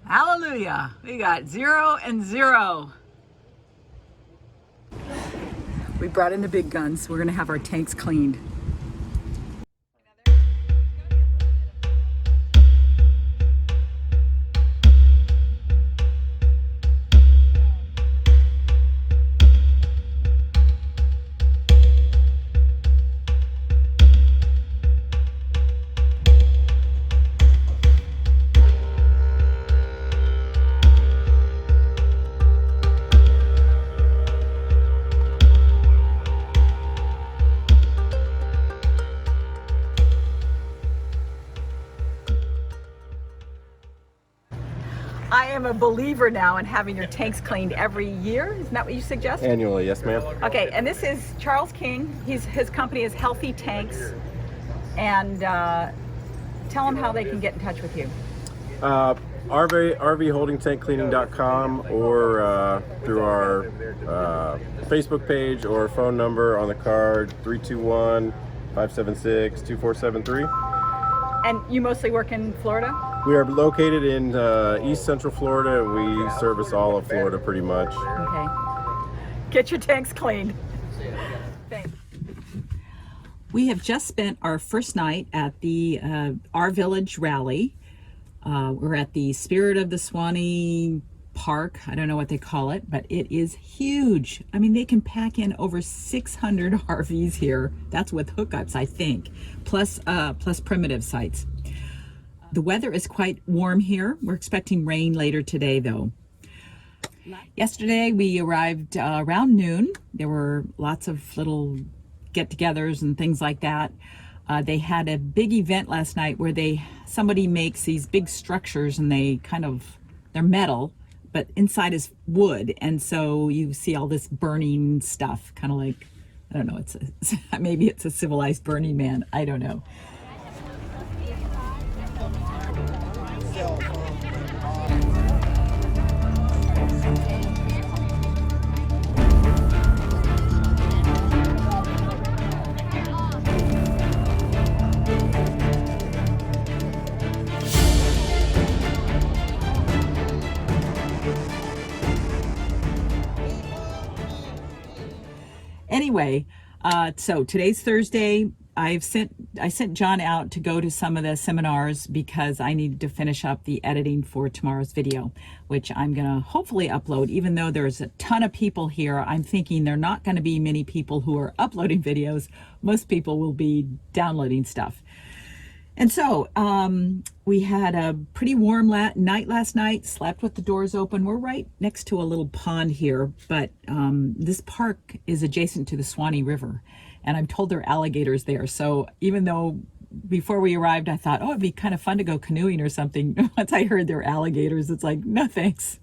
Hallelujah. We got 0 and 0. We brought in the big guns. We're going to have our tanks cleaned. I am a believer now in having your tanks cleaned every year. Isn't that what you suggest? Annually, yes, ma'am. Okay, and this is Charles King. His company is Healthy Tanks. And tell them how they can get in touch with you. RVholdingtankcleaning.com or through our Facebook page or phone number on the card, 321-576-2473. And you mostly work in Florida? We are located in East Central Florida. We service all of Florida pretty much. Okay. Get your tanks cleaned. Thanks. We have just spent our first night at the RVillage Rally. We're at the Spirit of the Suwannee Park. I don't know what they call it, but it is huge. I mean, they can pack in over 600 RVs here. That's with hookups, I think, plus primitive sites. The weather is quite warm here. We're expecting rain later today, though. Yesterday, we arrived around noon. There were lots of little get-togethers and things like that. They had a big event last night where somebody makes these big structures and they're metal, but inside is wood. And so you see all this burning stuff, kind of like, I don't know, maybe it's a civilized Burning Man. I don't know. Anyway, so today's Thursday. I sent John out to go to some of the seminars because I needed to finish up the editing for tomorrow's video, which I'm gonna hopefully upload. Even though there's a ton of people here, I'm thinking there are not going to be many people who are uploading videos. Most people will be downloading stuff. And so we had a pretty warm night last night, slept with the doors open. We're right next to a little pond here, but this park is adjacent to the Suwannee River. And I'm told there are alligators there. So even though before we arrived, I thought, oh, it'd be kind of fun to go canoeing or something. Once I heard there were alligators, it's like, no thanks.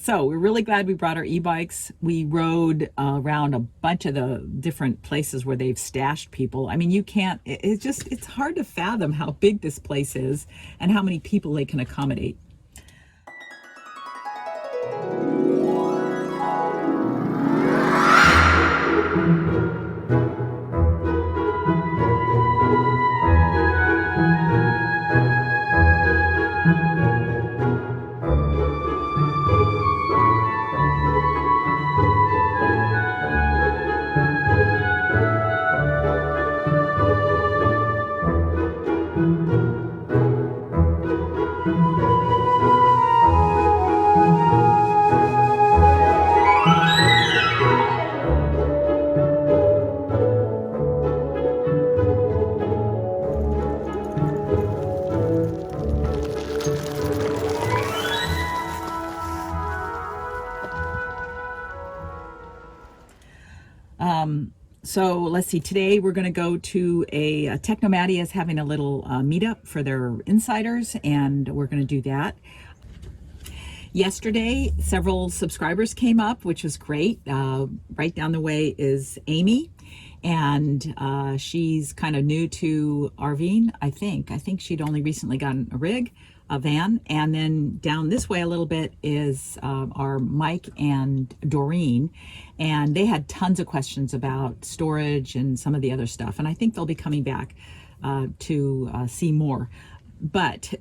So we're really glad we brought our e-bikes. We rode around a bunch of the different places where they've stashed people. I mean, it's hard to fathom how big this place is and how many people they can accommodate. So let's see, today we're going to go to Technomadia is having a little meetup for their insiders, and we're going to do that. Yesterday, several subscribers came up, which was great. Right down the way is Amy, and she's kind of new to RVing, I think. I think she'd only recently gotten a van. And then down this way a little bit is our Mike and Doreen, and they had tons of questions about storage and some of the other stuff. And I think they'll be coming back to see more. but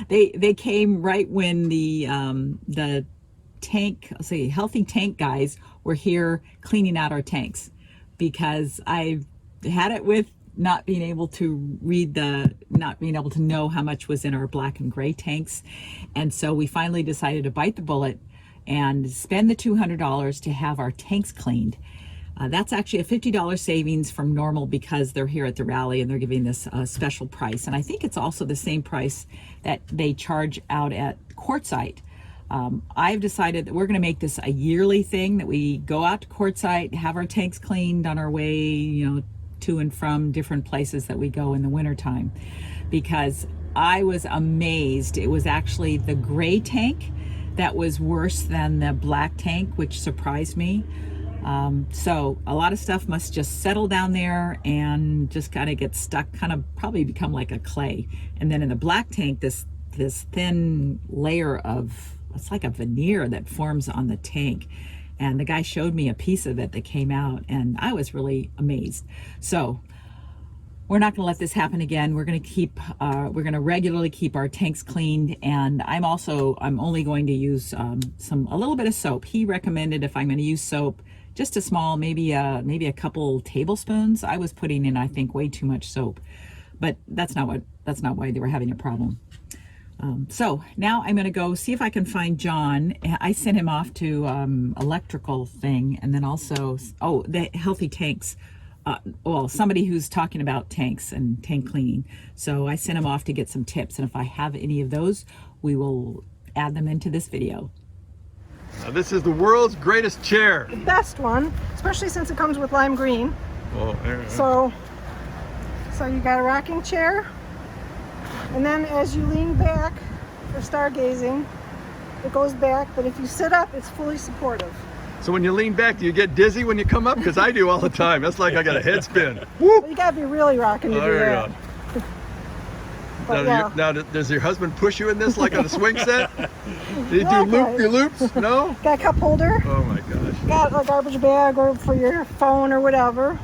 they came right when the tank, I'll say healthy tank guys were here cleaning out our tanks, because I had it with not being able to not being able to know how much was in our black and gray tanks. And so we finally decided to bite the bullet and spend the $200 to have our tanks cleaned. That's actually a $50 savings from normal, because they're here at the rally and they're giving this special price. And I think it's also the same price that they charge out at Quartzsite. I've decided that we're going to make this a yearly thing, that we go out to Quartzsite, have our tanks cleaned on our way, to and from different places that we go in the wintertime, because I was amazed. It was actually the gray tank that was worse than the black tank, which surprised me. So a lot of stuff must just settle down there and just kind of get stuck, kind of probably become like a clay. And then in the black tank, this thin layer of, it's like a veneer that forms on the tank. And the guy showed me a piece of it that came out, and I was really amazed. So we're not going to let this happen again. We're going to regularly keep our tanks cleaned. And I'm only going to use a little bit of soap. He recommended, if I'm going to use soap, just a small, maybe a couple tablespoons. I was putting in, I think, way too much soap, but that's not why they were having a problem. So now I'm going to go see if I can find John. I sent him off to electrical thing, and then also, the healthy tanks. Somebody who's talking about tanks and tank cleaning. So I sent him off to get some tips, and if I have any of those, we will add them into this video. Now this is the world's greatest chair. The best one, especially since it comes with lime green. Oh, So you got a rocking chair, and then as you lean back for stargazing, it goes back, but if you sit up, it's fully supportive. so when you lean back, do you get dizzy when you come up? Because I do all the time. That's like I got a head spin. Well, you gotta be really rocking to do There that. you But go. yeah, Now, does your husband push you in this like on a swing set? Do you do Yeah, loop-de-loops? No? got a cup holder, Oh my gosh. got a garbage bag or for your phone or whatever. It's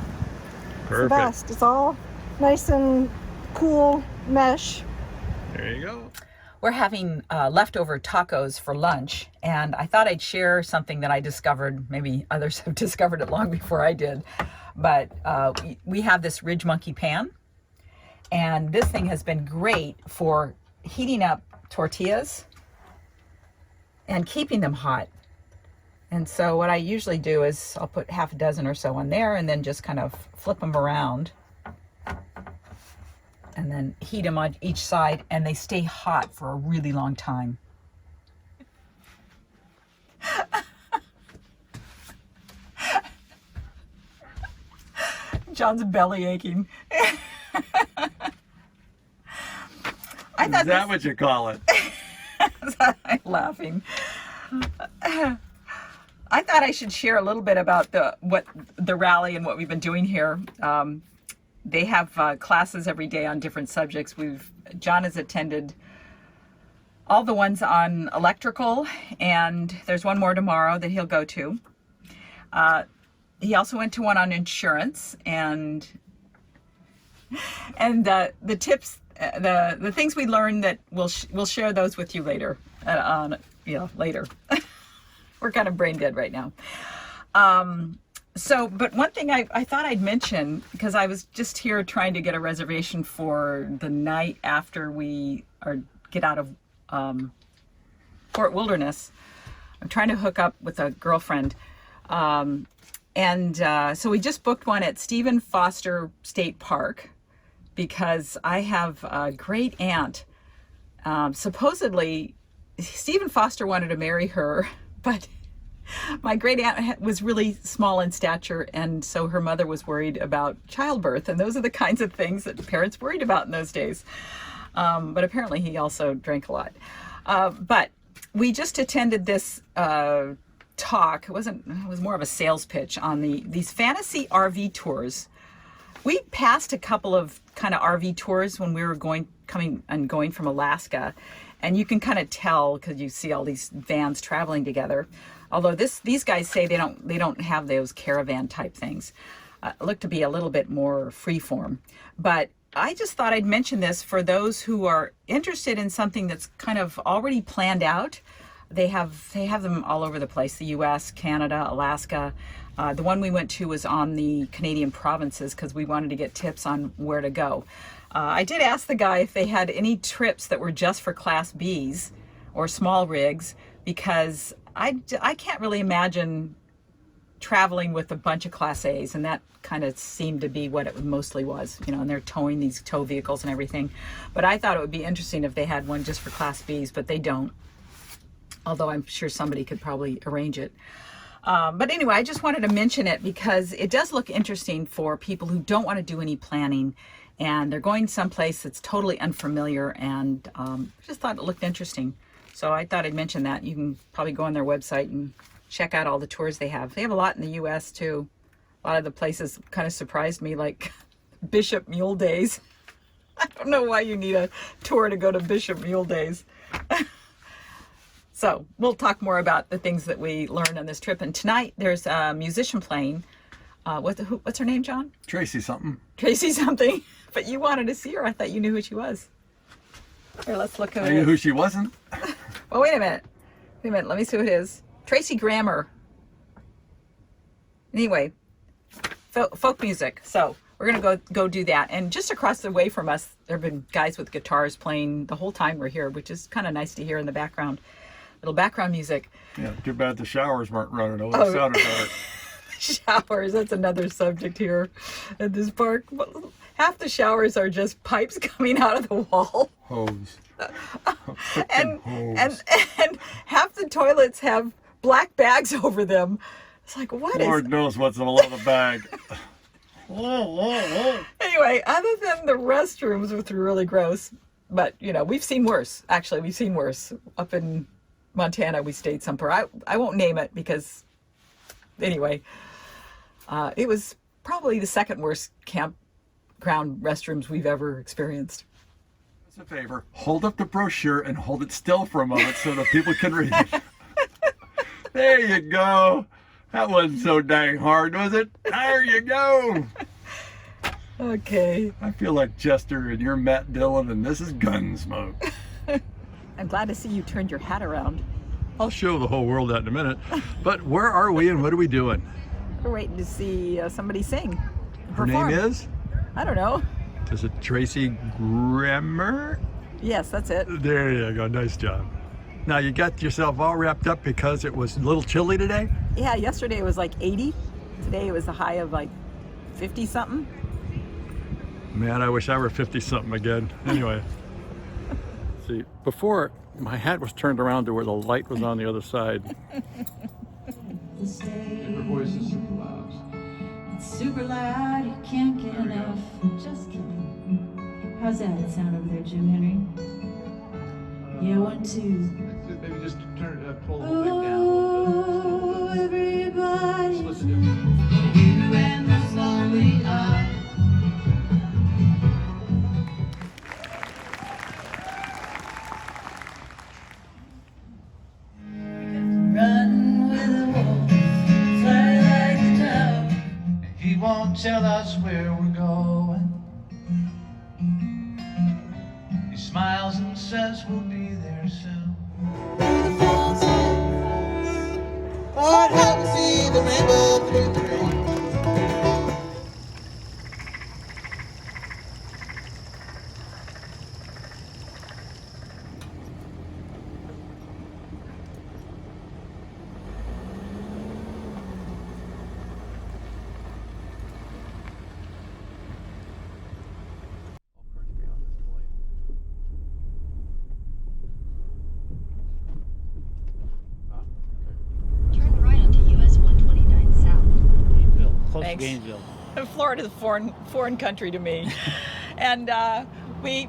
the Perfect. best. It's all nice and cool mesh. There you go. We're having leftover tacos for lunch, and I thought I'd share something that I discovered. Maybe others have discovered it long before I did, but we have this Ridge Monkey pan, and this thing has been great for heating up tortillas and keeping them hot. And so what I usually do is I'll put half a dozen or so on there, and then just kind of flip them around and then heat them on each side, and they stay hot for a really long time. John's belly aching. Is that what you call it? I'm laughing. I thought I should share a little bit about the rally and what we've been doing here. They have classes every day on different subjects. John has attended all the ones on electrical, and there's one more tomorrow that he'll go to. He also went to one on insurance, and the tips, the things we learned, that we'll share those with you later. Later. We're kind of brain dead right now. But one thing I thought I'd mention, because I was just here trying to get a reservation for the night after we get out of Fort Wilderness. I'm trying to hook up with a girlfriend. So we just booked one at Stephen Foster State Park, because I have a great aunt. Supposedly, Stephen Foster wanted to marry her, but my great aunt was really small in stature, and so her mother was worried about childbirth, and those are the kinds of things that parents worried about in those days. But apparently he also drank a lot. But we just attended this talk. It was more of a sales pitch on these fantasy RV tours. We passed a couple of kind of RV tours when we were going from Alaska, and you can kind of tell because you see all these vans traveling together. Although these guys say they don't have those caravan type things. Look to be a little bit more freeform. But I just thought I'd mention this for those who are interested in something that's kind of already planned out. They have them all over the place, the US, Canada, Alaska. The one we went to was on the Canadian provinces because we wanted to get tips on where to go. I did ask the guy if they had any trips that were just for Class Bs or small rigs, because I can't really imagine traveling with a bunch of Class A's, and that kind of seemed to be what it mostly was, you know, and they're towing these tow vehicles and everything. But I thought it would be interesting if they had one just for Class Bs, but they don't. Although I'm sure somebody could probably arrange it. But anyway, I just wanted to mention it because it does look interesting for people who don't want to do any planning and they're going someplace that's totally unfamiliar, and just thought it looked interesting. So I thought I'd mention that. You can probably go on their website and check out all the tours they have. They have a lot in the US too. A lot of the places kind of surprised me, like Bishop Mule Days. I don't know why you need a tour to go to Bishop Mule Days. So we'll talk more about the things that we learned on this trip. And tonight there's a musician playing. What's her name, John? Tracy something. Tracy something. But you wanted to see her. I thought you knew who she was. Here, let's look at I knew who she wasn't. Oh, wait a minute. Wait a minute. Let me see who it is. Tracy Grammer. Anyway, folk music. So we're going to go do that. And just across the way from us, there have been guys with guitars playing the whole time we're here, which is kind of nice to hear in the background. Little background music. Yeah, too bad the showers weren't running. It Oh. sounded dark. Showers, that's another subject here at this park. Half the showers are just pipes coming out of the wall. Hose. and hose. and half the toilets have black bags over them. It's like, what is... Lord knows what's below the bag. Anyway, other than the restrooms, which were really gross, but you know, we've seen worse. Actually, we've seen worse. Up in Montana, we stayed somewhere. I won't name it because, anyway, it was probably the second worst campground restrooms we've ever experienced. It's a favor. Hold up the brochure and hold it still for a moment so that people can read it. There you go. That wasn't so dang hard, was it? There you go. Okay. I feel like Chester and you're Matt Dillon and this is Gunsmoke. I'm glad to see you turned your hat around. I'll show the whole world that in a minute. But where are we and what are we doing? We're waiting to see somebody sing. Her name is? I don't know. Is it Tracy Grammer? Yes, that's it. There you go. Nice job. Now you got yourself all wrapped up because it was a little chilly today? Yeah, yesterday it was like 80. Today it was a high of like 50 something. Man, I wish I were 50 something again. Anyway. See, before my hat was turned around to where the light was on the other side. Her voice is super loud. It's super loud, you can't get enough. Just kidding. How's that sound over there, Jim Henry? Yeah, 1, 2. Maybe just pull the bit down a little bit. Oh, everybody. Just listen to it. You and those lonely eyes. Run with the wolves, fly like a dove. He won't tell us where we're going. He smiles and says we'll be there soon. I'd have to see the rainbow through the rain. Turn right onto US 129 South. Close Thanks. to Gainesville. Florida's a foreign country to me. And we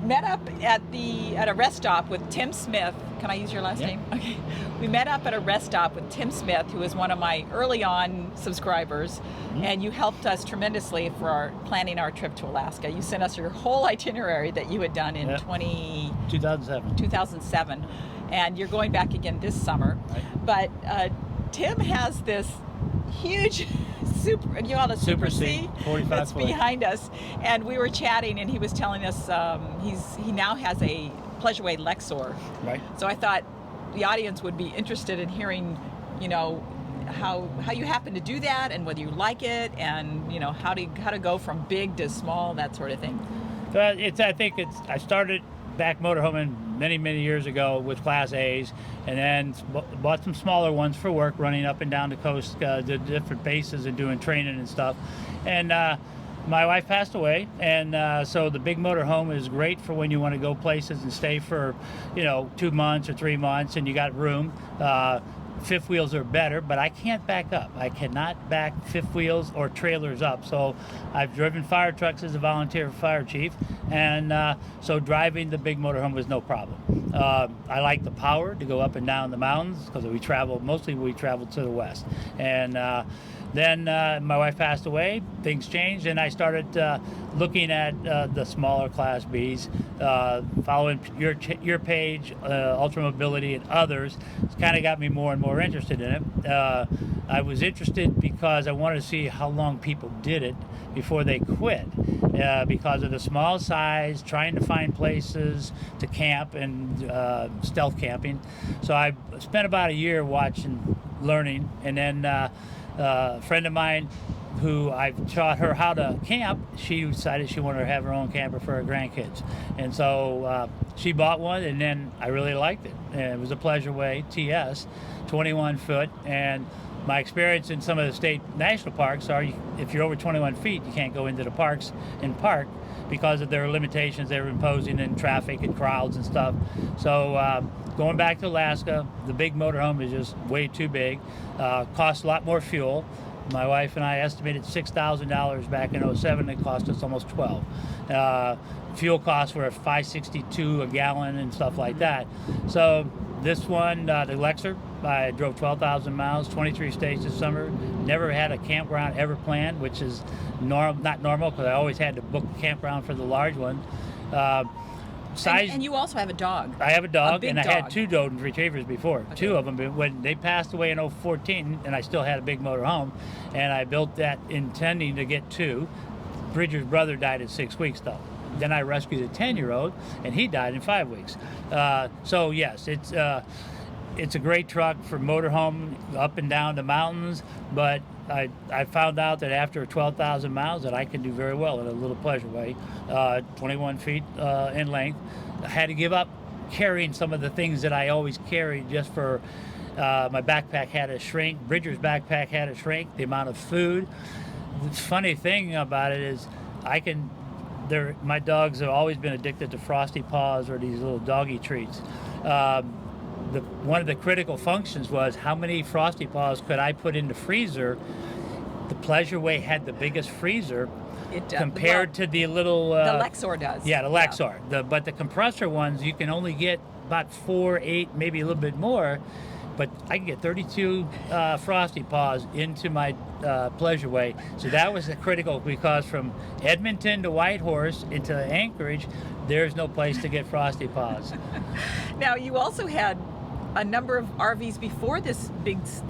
met up at a rest stop with Tim Smith. Can I use your last Yeah. name? Okay. We met up at a rest stop with Tim Smith, who is one of my early on subscribers, and you helped us tremendously for planning our trip to Alaska. You sent us your whole itinerary that you had done in Yeah. 2007. 2007, and you're going back again this summer. Right. But Tim has this huge super, you call it a Super C? 45 that's foot. behind us. And we were chatting, and he was telling us he now has a Pleasureway Lexor. Right. So I thought the audience would be interested in hearing, you know, how you happen to do that, and whether you like it, and you know how to go from big to small, that sort of thing. I started back motorhoming many years ago with Class A's, and then bought some smaller ones for work, running up and down the coast to different bases and doing training and stuff. And my wife passed away, and so the big motorhome is great for when you want to go places and stay for, you know, 2 months or 3 months, and you got room. Fifth wheels are better, but I can't back up. I cannot back fifth wheels or trailers up. So I've driven fire trucks as a volunteer fire chief, and so driving the big motorhome was no problem. I like the power to go up and down the mountains, because we travel to the west. And then my wife passed away, things changed, and I started looking at the smaller Class Bs, following your page, Ultra Mobility, and others. It's kind of got me more and more interested in it. I was interested because I wanted to see how long people did it before they quit, because of the small size, trying to find places to camp, and stealth camping. So I spent about a year watching, learning, and then a friend of mine who I've taught her how to camp, she decided she wanted to have her own camper for her grandkids. And so she bought one, and then I really liked it. And it was a Pleasureway TS, 21 foot. And my experience in some of the state national parks are, if you're over 21 feet, you can't go into the parks and park because of their limitations they're imposing in traffic and crowds and stuff. So going back to Alaska, the big motorhome is just way too big. Costs a lot more fuel. My wife and I estimated $6,000 back in 07. It cost us almost $12,000. Fuel costs were $5.62 a gallon and stuff like that. So this one, the Lexor, I drove 12,000 miles, 23 states this summer. Never had a campground ever planned, which is not normal, because I always had to book a campground for the large one. Size, and you also have a dog. I have a dog, and I dog. had 2 Golden Retrievers before. Okay. 2 of them, when they passed away in 2014, and I still had a big motor home, and I built that intending to get 2. Bridger's brother died at 6 weeks though. Then I rescued a 10-year-old, and he died in 5 weeks. So yes, it's a great truck for motorhome up and down the mountains, but I found out that after 12,000 miles that I can do very well in a little Pleasureway, 21 feet in length. I had to give up carrying some of the things that I always carried just for my backpack had to shrink. Bridger's backpack had to shrink. The amount of food. The funny thing about it is my dogs have always been addicted to Frosty Paws or these little doggy treats. One of the critical functions was how many Frosty Paws could I put in the freezer. The Pleasureway had the biggest freezer compared to the little... the Lexor does. Yeah, the Lexor. Yeah. But the compressor ones, you can only get about 4, 8, maybe a little bit more. But I can get 32 Frosty Paws into my Pleasureway. So that was critical, because from Edmonton to Whitehorse into Anchorage, there's no place to get Frosty Paws. Now, you also had a number of RVs before this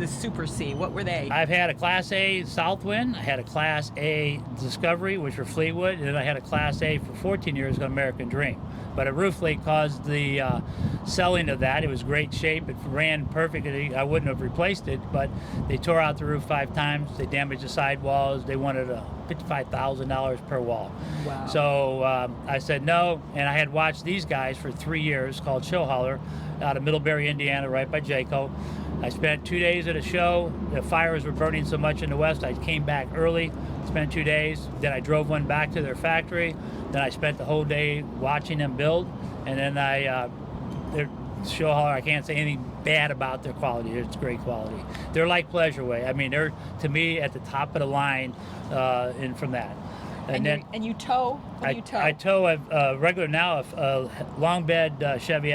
Super C. What were they? I've had a Class A Southwind, I had a Class A Discovery, which were Fleetwood, and then I had a Class A for 14 years, American Dream. But a roof leak caused the selling of that. It was great shape. It ran perfectly. I wouldn't have replaced it, but they tore out the roof 5 times. They damaged the sidewalls. They wanted $55,000 per wall. Wow. So I said no, and I had watched these guys for 3 years, called Show Hauler, out of Middlebury, Indiana, right by Jayco. I spent 2 days at a show. The fires were burning so much in the west, I came back early, spent 2 days. Then I drove one back to their factory. Then I spent the whole day watching them build. And then their Show Hauler, I can't say anything bad about their quality. It's great quality. They're like Pleasureway. I mean, they're, to me, at the top of the line from that. And you tow What do you tow? I tow a regular now a long bed Chevy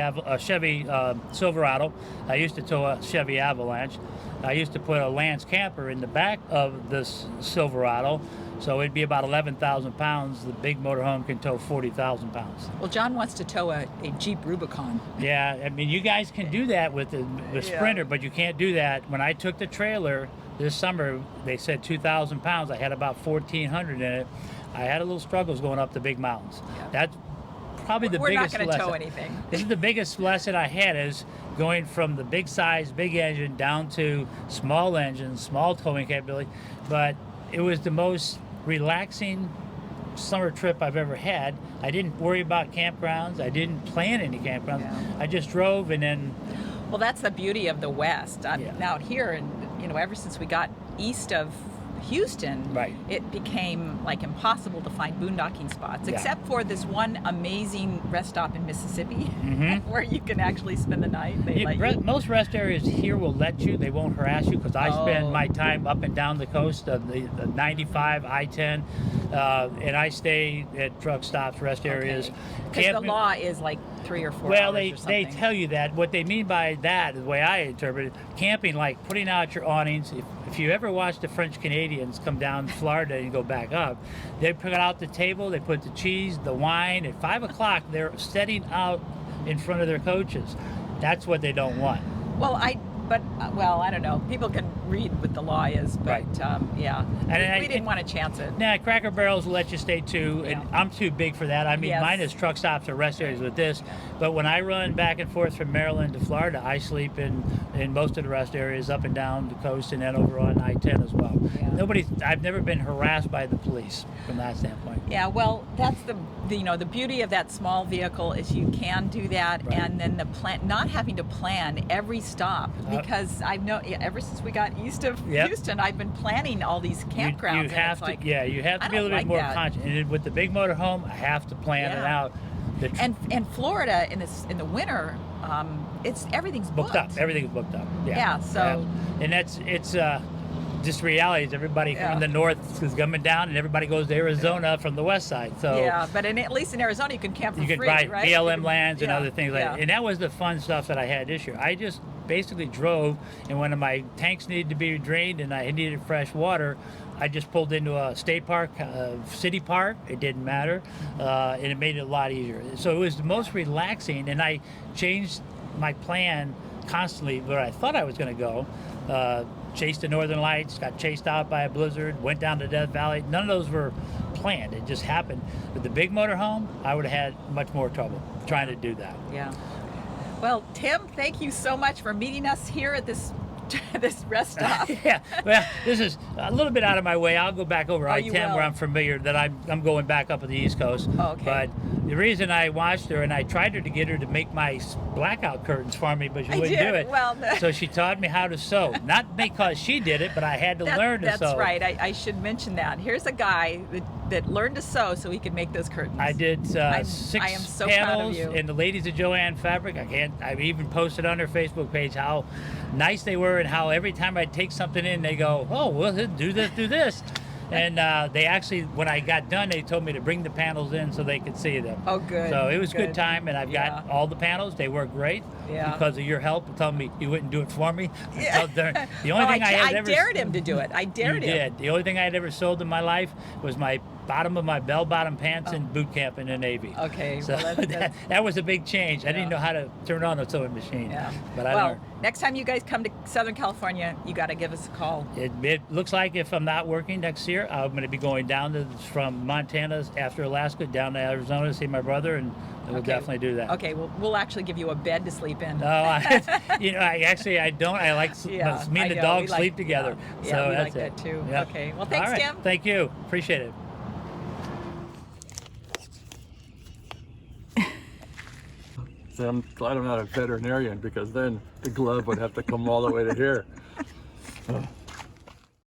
Silverado. I used to tow a Chevy Avalanche. I used to put a Lance camper in the back of this Silverado, so it'd be about 11,000 pounds. The big motorhome can tow 40,000 pounds. Well, John wants to tow a Jeep Rubicon. Yeah, I mean, you guys can do that with the Sprinter, but you can't do that. When I took the trailer this summer, they said 2,000 pounds. I had about 1,400 in it. I had a little struggles going up the big mountains. Yeah. That's probably the biggest lesson. We're not going to tow anything. This is the biggest lesson I had, is going from the big size, big engine down to small engine, small towing capability. But it was the most relaxing summer trip I've ever had. I didn't worry about campgrounds. I didn't plan any campgrounds. Yeah. I just drove, and then... Well, that's the beauty of the West. Out here, and ever since we got east of Houston, right, it became like impossible to find boondocking spots, Yeah. except for this one amazing rest stop in Mississippi, Mm-hmm. where you can actually spend the night. Most rest areas here will let you. They won't harass you, because I spend my time up and down the coast of the 95, I-10, and I stay at truck stops, rest areas. Because the law is like 3 or 4 Well, hours or they something. tell you that. What they mean by that, the way I interpret it, camping, like putting out your awnings. If you ever watch the French Canadians come down Florida and go back up, they put out the table, they put the cheese, the wine. At 5 o'clock, they're setting out in front of their coaches. That's what they don't want. Well, I don't know. People can read what the law is, but Right. yeah. And we didn't want to chance it. Nah, Cracker Barrels will let you stay too, and Yeah. I'm too big for that. I mean, Yes. mine is truck stops or rest areas with this, but when I run back and forth from Maryland to Florida, I sleep in most of the rest areas up and down the coast, and then over on I-10 as well. Yeah. I've never been harassed by the police from that standpoint. Yeah, well, that's the beauty of that small vehicle is you can do that, Right. and then not having to plan every stop, because ever since we got east of Yep. Houston, I've been planning all these campgrounds. You have to, you have to I be a don't little bit like more that. conscious. And with the big motorhome, I have to plan it Yeah. out. And Florida in the winter, everything's booked up. Everything's booked up. Yeah. Yeah, so- and it's just reality is everybody from the north is coming down, and everybody goes to Arizona from the west side. So yeah, but at least in Arizona you can camp for you could free, ride right? BLM lands and other things like yeah. that. And that was the fun stuff that I had this year. I just basically drove, and when my tanks needed to be drained and I needed fresh water, I just pulled into a state park, city park. It didn't matter, and it made it a lot easier. So it was the most relaxing, and I changed my plan constantly where I thought I was going to go. Chased the Northern Lights, got chased out by a blizzard, went down to Death Valley. None of those were planned. It just happened. With the big motorhome, I would have had much more trouble trying to do that. Yeah. Well, Tim, thank you so much for meeting us here at this rest stop. Yeah, well, this is a little bit out of my way. I'll go back over Oh, you I-10 will. where I'm familiar, that I'm going back up to the East Coast. Oh, okay. But the reason I watched her, and I tried to get her to make my blackout curtains for me, but she wouldn't do it. Well, so she taught me how to sew. Not because she did it, but I had to learn to sew. That's right. I should mention that. Here's a guy that learned to sew so he could make those curtains. I did 6 I am so proud of panels, you. and the ladies at Joanne Fabric, I even posted on their Facebook page how nice they were, and how every time I'd take something in, they go, oh, well, do this. And they actually, when I got done, they told me to bring the panels in so they could see them. Oh, good. So it was a good. good time, and I've got all the panels. They work great. Yeah. Because of your help, telling me you wouldn't do it for me. Yeah. The only thing I had I ever dared him to do it. I dared you him. did. The only thing I had ever sewed in my life was my bottom of my bell-bottom pants in boot camp in the Navy. Okay, So well, that was a big change. I didn't know how to turn on a sewing machine. Yeah. But I well, learned. next time you guys come to Southern California, you got to give us a call. It looks like if I'm not working next year, I'm going to be going down from Montana after Alaska down to Arizona to see my brother, and we'll definitely do that. Okay, well, we'll actually give you a bed to sleep in. No, I don't. I like me and the dog sleep together. Yeah, so we that's like it. that too. Yep. Okay, well, thanks, All right. Tim. Thank you. Appreciate it. So I'm glad I'm not a veterinarian, because then the glove would have to come all the way to here.